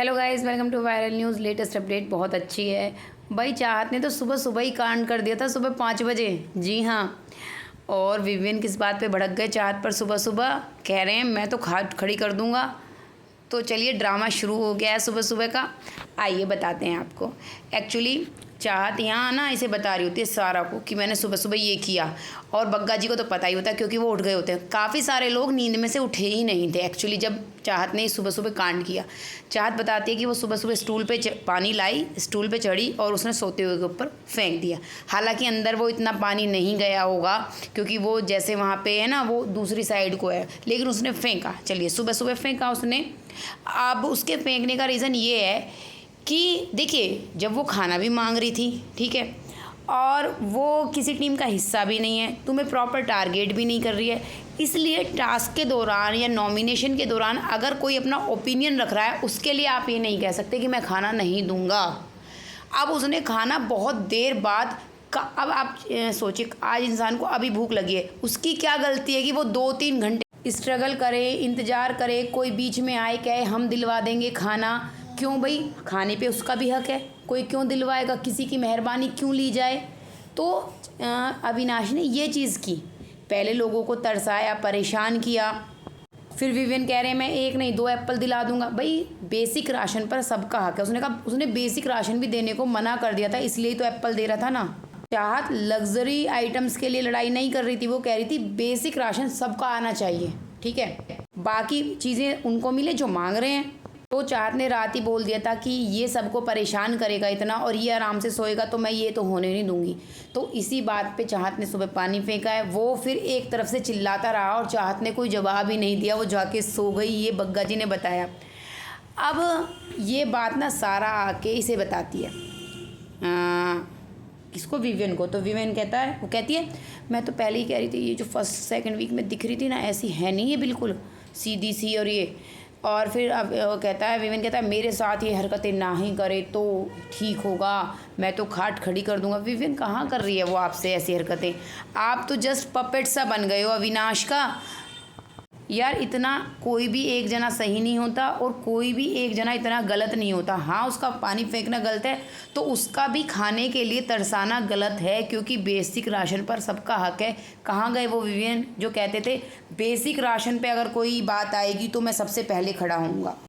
Hello guys, welcome to viral news. Latest update बहुत अच्छी है भाई। चाहत ने तो सुबह सुबह ही कांड कर दिया था, सुबह 5 बजे। जी हाँ। और विवियन किस बात पे भड़क गए चाहत पर सुबह सुबह, कह रहे हैं मैं तो खाट खड़ी कर दूंगा। तो चलिए, ड्रामा शुरू हो गया है सुबह सुबह का। आइए बताते हैं आपको। एक्चुअली चाहत यहाँ ना इसे बता रही होती है सारा को कि मैंने सुबह सुबह ये किया, और बग्गा जी को तो पता ही होता है क्योंकि वो उठ गए होते हैं। काफ़ी सारे लोग नींद में से उठे ही नहीं थे एक्चुअली जब चाहत ने सुबह सुबह कांड किया। चाहत बताती है कि वो सुबह सुबह स्टूल पे पानी लाई, स्टूल पे चढ़ी और उसने सोते हुए के ऊपर फेंक दिया। हालांकि अंदर वो इतना पानी नहीं गया होगा क्योंकि वो जैसे वहाँ पे है ना, वो दूसरी साइड को है, लेकिन उसने फेंका। चलिए, सुबह सुबह फेंका उसने। अब उसके फेंकने का रीज़न ये है कि देखिए, जब वो खाना भी मांग रही थी, ठीक है, और वो किसी टीम का हिस्सा भी नहीं है, तुम्हें प्रॉपर टारगेट भी नहीं कर रही है, इसलिए टास्क के दौरान या नॉमिनेशन के दौरान अगर कोई अपना ओपिनियन रख रहा है, उसके लिए आप ये नहीं कह सकते कि मैं खाना नहीं दूंगा। अब उसने खाना बहुत देर बाद अब आप सोचिए, आज इंसान को अभी भूख लगी है, उसकी क्या गलती है कि वो 2-3 घंटे स्ट्रगल करे, इंतज़ार करे, कोई बीच में आए कहे हम दिलवा देंगे खाना। क्यों भाई, खाने पे उसका भी हक है, कोई क्यों दिलवाएगा, किसी की मेहरबानी क्यों ली जाए। तो अविनाश ने ये चीज़ की, पहले लोगों को तरसाया, परेशान किया। फिर विवियन कह रहे हैं मैं 1 नहीं 2 एप्पल दिला दूंगा। भाई, बेसिक राशन पर सबका हक है। उसने कहा, उसने बेसिक राशन भी देने को मना कर दिया था, इसलिए तो एप्पल दे रहा था ना। चाहत लग्जरी आइटम्स के लिए लड़ाई नहीं कर रही थी, वो कह रही थी बेसिक राशन सबका आना चाहिए, ठीक है, बाकी चीज़ें उनको मिले जो मांग रहे हैं। तो चाहत ने रात ही बोल दिया था कि ये सबको परेशान करेगा इतना और ये आराम से सोएगा तो मैं ये तो होने नहीं दूंगी। तो इसी बात पे चाहत ने सुबह पानी फेंका है। वो फिर एक तरफ से चिल्लाता रहा और चाहत ने कोई जवाब ही नहीं दिया, वो जाके सो गई, ये बग्गा जी ने बताया। अब ये बात ना सारा आके इसे बताती है, किसको, विवियन को। तो विवियन कहता है, वो कहती है मैं तो पहले ही कह रही थी, ये जो फर्स्ट सेकंड वीक में दिख रही थी ना, ऐसी है नहीं, ये बिल्कुल सीधी सी और ये। और फिर अब वो कहता है, विवियन कहता है मेरे साथ ये हरकतें ना ही करे तो ठीक होगा, मैं तो खाट खड़ी कर दूंगा। विवियन कहाँ कर रही है वो आपसे ऐसी हरकतें, आप तो जस्ट पपेट सा बन गए हो अविनाश का। यार, इतना कोई भी एक जना सही नहीं होता और कोई भी एक जना इतना गलत नहीं होता। हाँ, उसका पानी फेंकना गलत है तो उसका भी खाने के लिए तरसाना गलत है, क्योंकि बेसिक राशन पर सबका हक है। कहाँ गए वो विवियन जो कहते थे बेसिक राशन पे अगर कोई बात आएगी तो मैं सबसे पहले खड़ा होऊंगा।